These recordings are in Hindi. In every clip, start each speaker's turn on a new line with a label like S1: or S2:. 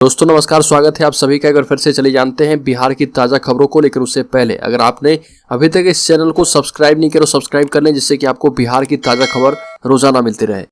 S1: दोस्तों नमस्कार, स्वागत है आप सभी का। अगर फिर से चले जानते हैं बिहार की ताज़ा खबरों को लेकर। उससे पहले अगर आपने अभी तक इस चैनल को सब्सक्राइब नहीं किया तो सब्सक्राइब कर लें, जिससे कि आपको बिहार की ताज़ा खबर रोजाना मिलती रहे।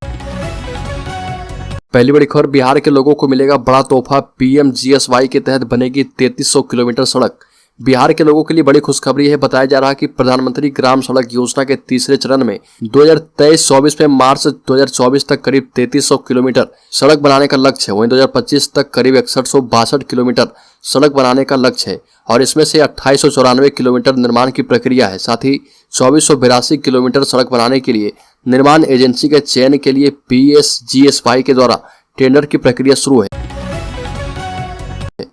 S1: पहली बड़ी खबर, बिहार के लोगों को मिलेगा बड़ा तोहफा। PMGSY के तहत बनेगी 3300 किलोमीटर सड़क। बिहार के लोगों के लिए बड़ी खुशखबरी है। बताया जा रहा है कि प्रधानमंत्री ग्राम सड़क योजना के तीसरे चरण में 2023-24 में मार्च 2024 तक करीब 3300 किलोमीटर सड़क बनाने का लक्ष्य है। वहीं 2025 तक करीब 6162 किलोमीटर सड़क बनाने का लक्ष्य है और इसमें से 2894 किलोमीटर निर्माण की प्रक्रिया है। साथ ही 2482 किलोमीटर सड़क बनाने के लिए निर्माण एजेंसी के चयन के लिए PSGSY के द्वारा टेंडर की प्रक्रिया शुरू है।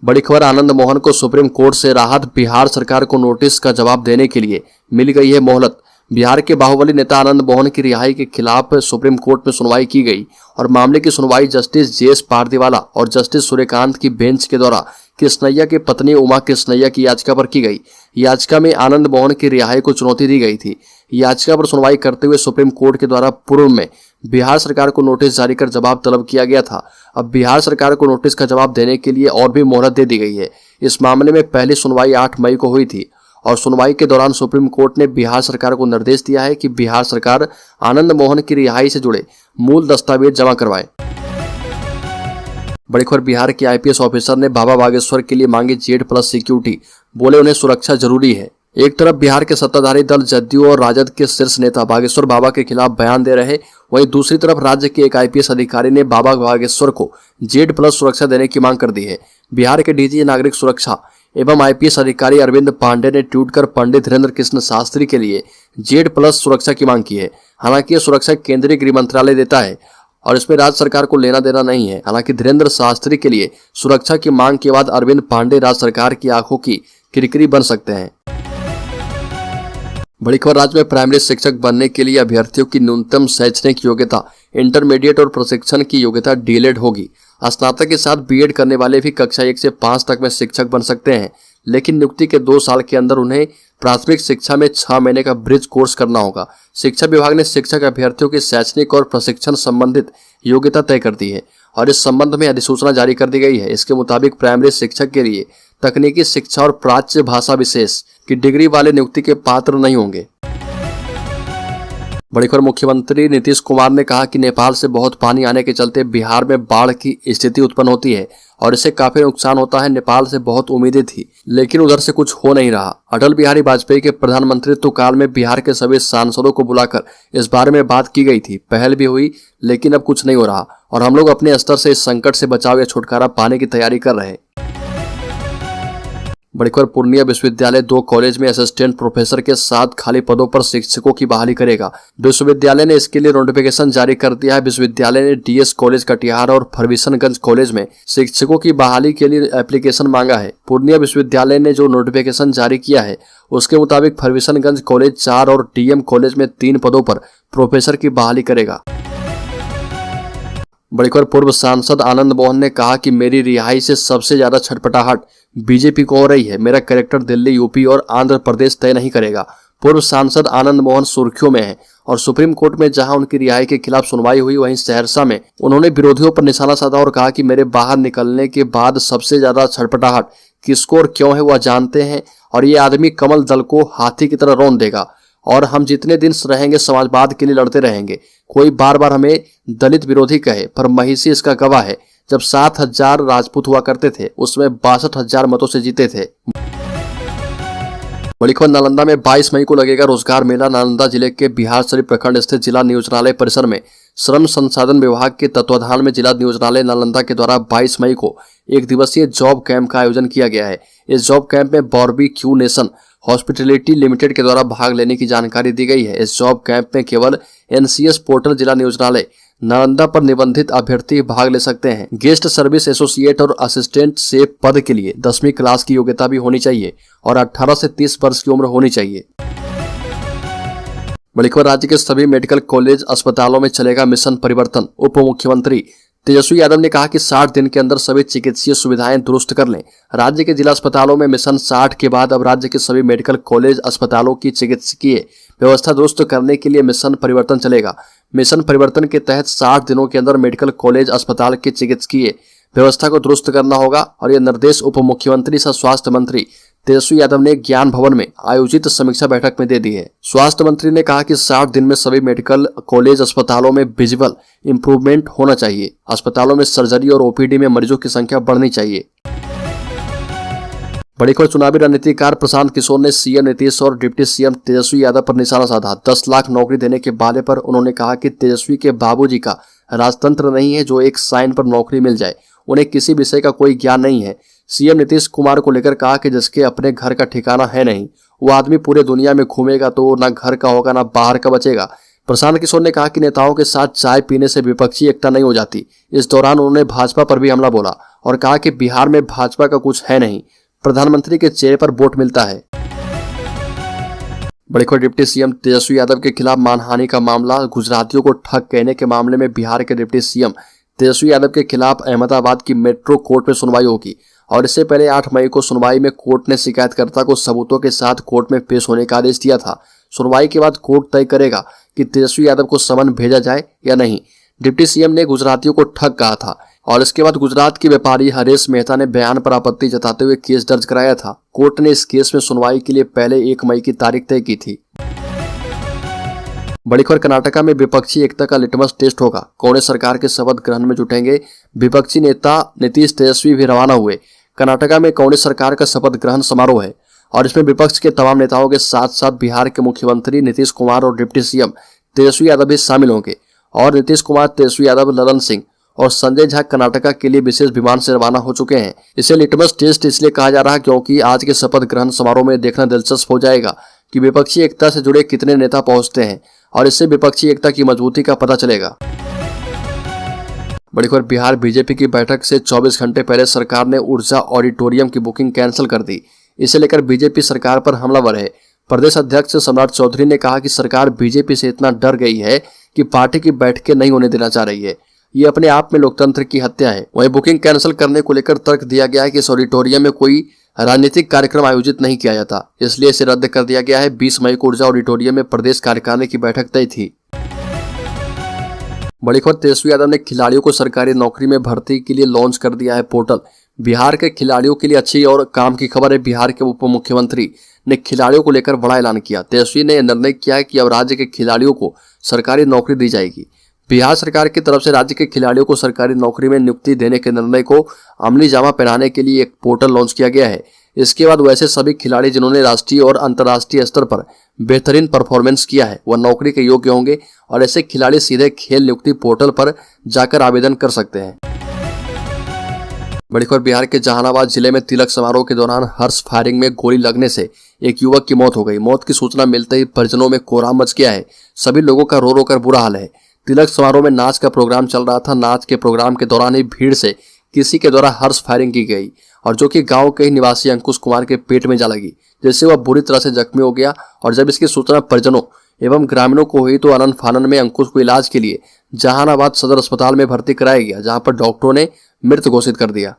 S1: बड़ी खबर, आनंद मोहन को सुप्रीम कोर्ट से राहत। बिहार सरकार को नोटिस का जवाब देने के लिए मिल गई है मोहलत। बिहार के बाहुबली नेता आनंद मोहन की रिहाई के खिलाफ सुप्रीम कोर्ट में सुनवाई की गई और मामले की सुनवाई जस्टिस JS पारदीवाला और जस्टिस सूर्यकांत की बेंच के द्वारा कृष्णैया की पत्नी उमा कृष्णैया की याचिका पर की गई। याचिका में आनंद मोहन की रिहाई को चुनौती दी गई थी। याचिका पर सुनवाई करते हुए सुप्रीम कोर्ट के द्वारा पूर्व में बिहार सरकार को नोटिस जारी कर जवाब तलब किया गया था। अब बिहार सरकार को नोटिस का जवाब देने के लिए और भी मोहलत दे दी गई है। इस मामले में पहली सुनवाई 8 मई को हुई थी और सुनवाई के दौरान सुप्रीम कोर्ट ने बिहार सरकार को निर्देश दिया है कि बिहार सरकार आनंद मोहन की रिहाई से जुड़े मूल दस्तावेज जमा करवाए। बड़ी खबर, बिहार के IPS ऑफिसर ने बाबा बागेश्वर के लिए मांगी Z+ सिक्योरिटी। बोले उन्हें सुरक्षा जरूरी है। एक तरफ बिहार के सत्ताधारी दल जदयू और राजद के शीर्ष नेता बागेश्वर बाबा के खिलाफ बयान दे रहे, वहीं दूसरी तरफ राज्य के एक IPS अधिकारी ने बाबा बागेश्वर को Z+ सुरक्षा देने की मांग कर दी है। बिहार के DG नागरिक सुरक्षा एवं IPS अधिकारी अरविंद पांडे ने ट्वीट कर पंडित धीरेन्द्र कृष्ण शास्त्री के लिए Z+ सुरक्षा की मांग की है। हालांकि यह सुरक्षा केंद्रीय गृह मंत्रालय देता है और इसमें राज्य सरकार को लेना देना नहीं है। हालांकि धीरेन्द्र शास्त्री के लिए सुरक्षा की मांग के बाद अरविंद पांडे राज्य सरकार की आंखों की किरकिरी बन सकते हैं। बड़ी खबर, राज्य में प्राइमरी शिक्षक बनने के लिए अभ्यर्थियों की न्यूनतम शैक्षणिक योग्यता इंटरमीडिएट और प्रशिक्षण की योग्यता DELED होगी। स्नातक के साथ BEd करने वाले भी कक्षा 1 से 5 तक में शिक्षक बन सकते हैं, लेकिन नियुक्ति के 2 साल के अंदर उन्हें प्राथमिक शिक्षा में 6 महीने का ब्रिज कोर्स करना होगा। शिक्षा विभाग ने शिक्षक अभ्यर्थियों की शैक्षणिक और प्रशिक्षण संबंधित योग्यता तय कर दी है और इस संबंध में अधिसूचना जारी कर दी गई है। इसके मुताबिक प्राइमरी शिक्षक के लिए तकनीकी शिक्षा और प्राच्य भाषा विशेष की डिग्री वाले नियुक्ति के पात्र नहीं होंगे। बड़ी खबर, मुख्यमंत्री नीतीश कुमार ने कहा कि नेपाल से बहुत पानी आने के चलते बिहार में बाढ़ की स्थिति उत्पन्न होती है और इससे काफी नुकसान होता है। नेपाल से बहुत उम्मीदें थी, लेकिन उधर से कुछ हो नहीं रहा। अटल बिहारी वाजपेयी के प्रधानमंत्रित्व काल में बिहार के सभी सांसदों को बुलाकर इस बारे में बात की गई थी। पहल भी हुई, लेकिन अब कुछ नहीं हो रहा और हम लोग अपने स्तर से इस संकट से बचाव या छुटकारा पाने की तैयारी कर रहे हैं। बड़ी खबर, पूर्णिया विश्वविद्यालय 2 कॉलेज में असिस्टेंट प्रोफेसर के 7 खाली पदों पर शिक्षकों की बहाली करेगा। विश्वविद्यालय ने इसके लिए नोटिफिकेशन जारी कर दिया है। विश्वविद्यालय ने DS कॉलेज कटिहार और फर्ग्यूसनगंज कॉलेज में शिक्षकों की बहाली के लिए एप्लीकेशन मांगा है। पूर्णिया विश्वविद्यालय ने जो नोटिफिकेशन जारी किया है उसके मुताबिक फर्ग्यूसनगंज कॉलेज 4 और DM कॉलेज में 3 पदों पर प्रोफेसर की बहाली करेगा। बड़ी खबर, पूर्व सांसद आनंद मोहन ने कहा कि मेरी रिहाई से सबसे ज्यादा छटपटाहट BJP को हो रही है। मेरा कैरेक्टर दिल्ली, UP और आंध्र प्रदेश तय नहीं करेगा। पूर्व सांसद आनंद मोहन सुर्खियों में हैं और सुप्रीम कोर्ट में जहां उनकी रिहाई के खिलाफ सुनवाई हुई, वहीं सहरसा में उन्होंने विरोधियों पर निशाना साधा और कहा कि मेरे बाहर निकलने के बाद सबसे ज्यादा छटपटाहट किसको और क्यों है वह जानते हैं और ये आदमी कमल दल को हाथी की तरह रौंद देगा और हम जितने दिन रहेंगे समाजवाद के लिए लड़ते रहेंगे। कोई बार बार हमें दलित विरोधी कहे, पर महिषी इसका गवाह है। जब 7,000 राजपूत हुआ करते थे उसमें 62,000 मतों से जीते थे। बड़ी खबर, नालंदा में 22 मई को लगेगा रोजगार मेला। नालंदा जिले के बिहारशरीफ प्रखंड स्थित जिला नियोजनालय परिसर में श्रम संसाधन विभाग के तत्वाधान में जिला नियोजनालय नालंदा के द्वारा 22 मई को 1 दिवसीय जॉब कैंप का आयोजन किया गया है। इस जॉब कैंप में बारबीक्यू नेशन हॉस्पिटैलिटी लिमिटेड के द्वारा भाग लेने की जानकारी दी गई है। इस जॉब कैंप में केवल NCS पोर्टल जिला नियोजनालय नालंदा पर निबंधित अभ्यर्थी भाग ले सकते हैं। गेस्ट सर्विस एसोसिएट और असिस्टेंट से पद के लिए 10वीं क्लास की योग्यता भी होनी चाहिए और 18 से 30 वर्ष की उम्र होनी चाहिए। बड़ी खबर, राज्य के सभी मेडिकल कॉलेज अस्पतालों में चलेगा मिशन परिवर्तन। उप मुख्यमंत्री तेजस्वी यादव ने कहा कि 60 दिन के अंदर सभी चिकित्सीय सुविधाएं दुरुस्त कर लें। राज्य के जिला अस्पतालों में मिशन 60 के बाद अब राज्य के सभी मेडिकल कॉलेज अस्पतालों की चिकित्सकीय व्यवस्था दुरुस्त करने के लिए मिशन परिवर्तन चलेगा। मिशन परिवर्तन के तहत 60 दिनों के अंदर मेडिकल कॉलेज अस्पताल के चिकित्सकीय व्यवस्था को दुरुस्त करना होगा और यह निर्देश उप मुख्यमंत्री सह स्वास्थ्य मंत्री तेजस्वी यादव ने ज्ञान भवन में आयोजित समीक्षा बैठक में दे दी है। स्वास्थ्य मंत्री ने कहा कि 60 दिन में सभी मेडिकल कॉलेज अस्पतालों में विजिबल इंप्रूवमेंट होना चाहिए। अस्पतालों में सर्जरी और ओपीडी में मरीजों की संख्या बढ़नी चाहिए। बड़ी खबर, चुनावी रणनीतिकार प्रशांत किशोर ने सीएम नीतीश और डिप्टी सीएम तेजस्वी यादव पर निशाना साधा। 10 लाख नौकरी देने के वादे पर उन्होंने कहा कि तेजस्वी के बाबूजी का राजतंत्र नहीं है जो एक साइन पर नौकरी मिल जाए। उन्हें किसी विषय का कोई ज्ञान नहीं है। सीएम नीतीश कुमार को लेकर कहा कि जिसके अपने घर का ठिकाना है नहीं, वो आदमी पूरे दुनिया में घूमेगा तो ना घर का होगा ना बाहर का बचेगा। प्रशांत किशोर ने कहा कि नेताओं के साथ चाय पीने से विपक्षी एकता नहीं हो जाती। इस दौरान उन्होंने भाजपा पर भी हमला बोला और कहा कि बिहार में भाजपा का कुछ है नहीं, प्रधानमंत्री के चेहरे पर वोट मिलता है। बड़ी खबर, डिप्टी सीएम तेजस्वी यादव के खिलाफ मानहानि का मामला। गुजरातियों को ठग कहने के मामले में बिहार के डिप्टी सीएम तेजस्वी यादव के खिलाफ अहमदाबाद की मेट्रो कोर्ट में सुनवाई होगी और इससे पहले 8 मई को सुनवाई में कोर्ट ने शिकायतकर्ता को सबूतों के साथ कोर्ट में पेश होने का आदेश दिया था। सुनवाई के बाद कोर्ट तय करेगा कि तेजस्वी यादव को समन भेजा जाए या नहीं। डिप्टी सीएम ने गुजरातियों को ठग कहा था और इसके बाद गुजरात के व्यापारी हरेश मेहता ने बयान पर आपत्ति जताते हुए केस दर्ज कराया था। कोर्ट ने इस केस में सुनवाई के लिए पहले 1 मई की तारीख तय की थी। बड़ी खबर, कर्नाटका में विपक्षी एकता का लिटमस टेस्ट होगा। कांग्रेस सरकार के शपथ ग्रहण में जुटेंगे विपक्षी नेता नीतीश, तेजस्वी भी रवाना हुए। कर्नाटका में कांग्रेस सरकार का शपथ ग्रहण समारोह है और इसमें विपक्ष के तमाम नेताओं के साथ साथ बिहार के मुख्यमंत्री नीतीश कुमार और डिप्टी सीएम तेजस्वी यादव भी शामिल होंगे। और नीतीश कुमार, तेजस्वी यादव, ललन सिंह और संजय झा कर्नाटका के लिए विशेष विमान से रवाना हो चुके हैं। इसे लिटमस टेस्ट इसलिए कहा जा रहा है क्योंकि आज के शपथ ग्रहण समारोह में देखना दिलचस्प हो जाएगा कि विपक्षी एकता से जुड़े कितने नेता पहुंचते हैं और इससे विपक्षी एकता की मजबूती का पता चलेगा। बड़ी खबर, बिहार बीजेपी की बैठक से 24 घंटे पहले सरकार ने ऊर्जा ऑडिटोरियम की बुकिंग कैंसिल कर दी। इसे लेकर बीजेपी सरकार पर हमलावर है। प्रदेश अध्यक्ष सम्राट चौधरी ने कहा कि सरकार बीजेपी से इतना डर गई है कि पार्टी की बैठकें नहीं होने देना चाह रही है। ये अपने आप में लोकतंत्र की हत्या है। वहीं बुकिंग कैंसिल करने को लेकर तर्क दिया गया है कि इस ऑडिटोरियम में कोई राजनीतिक कार्यक्रम आयोजित नहीं किया जाता, इसलिए इसे रद्द कर दिया गया है। 20 मई को ऊर्जा ऑडिटोरियम में प्रदेश कार्यकारिणी की बैठक तय थी। बड़ी खबर, तेजस्वी यादव ने खिलाड़ियों को सरकारी नौकरी में भर्ती के लिए लॉन्च कर दिया है पोर्टल। बिहार के खिलाड़ियों के लिए अच्छी और काम की खबर है। बिहार के उप मुख्यमंत्री ने खिलाड़ियों को लेकर बड़ा ऐलान किया। तेजस्वी ने निर्णय किया है कि अब राज्य के खिलाड़ियों को सरकारी नौकरी दी जाएगी। बिहार सरकार की तरफ से राज्य के खिलाड़ियों को सरकारी नौकरी में नियुक्ति देने के निर्णय को अमली जामा पहनाने के लिए एक पोर्टल लॉन्च किया गया है। इसके बाद वैसे सभी खिलाड़ी जिन्होंने राष्ट्रीय और अंतर्राष्ट्रीय स्तर पर बेहतरीन परफॉर्मेंस किया है वह नौकरी के योग्य होंगे और ऐसे खिलाड़ी सीधे खेल नियुक्ति पोर्टल पर जाकर आवेदन कर सकते हैं। बड़ी खबर, बिहार के जहानाबाद जिले में तिलक समारोह के दौरान हर्ष फायरिंग में गोली लगने से एक युवक की मौत हो गई। मौत की सूचना मिलते ही परिजनों में कोहराम मच गया है। सभी लोगों का रो रो कर बुरा हाल है। तिलक समारोह में नाच का प्रोग्राम चल रहा था। नाच के प्रोग्राम के दौरान ही भीड़ से किसी के द्वारा हर्ष फायरिंग की गई और जो कि गांव के ही निवासी अंकुश कुमार के पेट में जा लगी, जिससे वह बुरी तरह से जख्मी हो गया। और जब इसकी सूचना परिजनों एवं ग्रामीणों को हुई तो अनंत फानन में अंकुश को इलाज के लिए जहानाबाद सदर अस्पताल में भर्ती कराया गया, जहां पर डॉक्टरों ने मृत घोषित कर दिया।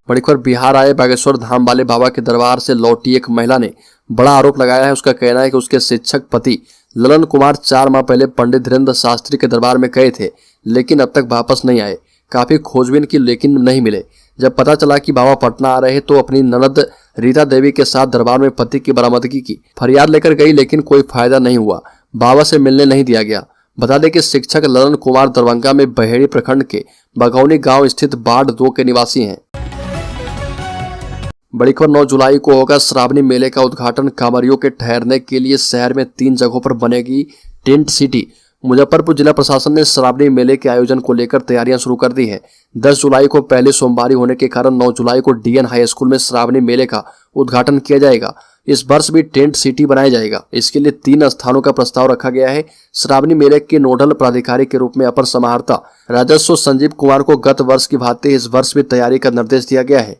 S1: बड़ी खबर, बिहार आए बागेश्वर धाम वाले बाबा के दरबार से लौटी एक महिला ने बड़ा आरोप लगाया है। उसका कहना है कि उसके शिक्षक पति ललन कुमार 4 माह पहले पंडित धीरेन्द्र शास्त्री के दरबार में गए थे, लेकिन अब तक वापस नहीं आए। काफी खोजबीन की लेकिन नहीं मिले। जब पता चला कि बाबा पटना आ रहे तो अपनी ननद रीता देवी के साथ दरबार में पति की बरामदगी की फरियाद लेकर गई, लेकिन कोई फायदा नहीं हुआ। बाबा से मिलने नहीं दिया गया। बता दें कि शिक्षक ललन कुमार दरभंगा में बहेड़ी प्रखंड के बघौनी गांव स्थित वार्ड 2 के निवासी हैं। बड़ी खबर, 9 जुलाई को होगा श्रावणी मेले का उद्घाटन। कांवरियों के ठहरने के लिए शहर में 3 जगहों पर बनेगी टेंट सिटी। मुजफ्फरपुर जिला प्रशासन ने श्रावणी मेले के आयोजन को लेकर तैयारियां शुरू कर दी है। 10 जुलाई को पहले सोमवारी होने के कारण 9 जुलाई को डीएन हाई स्कूल में श्रावणी मेले का उद्घाटन किया जाएगा। इस वर्ष भी टेंट सिटी बनाया जाएगा। इसके लिए 3 स्थानों का प्रस्ताव रखा गया है। श्रावणी मेले के नोडल प्राधिकारी के रूप में अपर समाहर्ता राजस्व संजीव कुमार को गत वर्ष की भांति इस वर्ष भी तैयारी का निर्देश दिया गया है।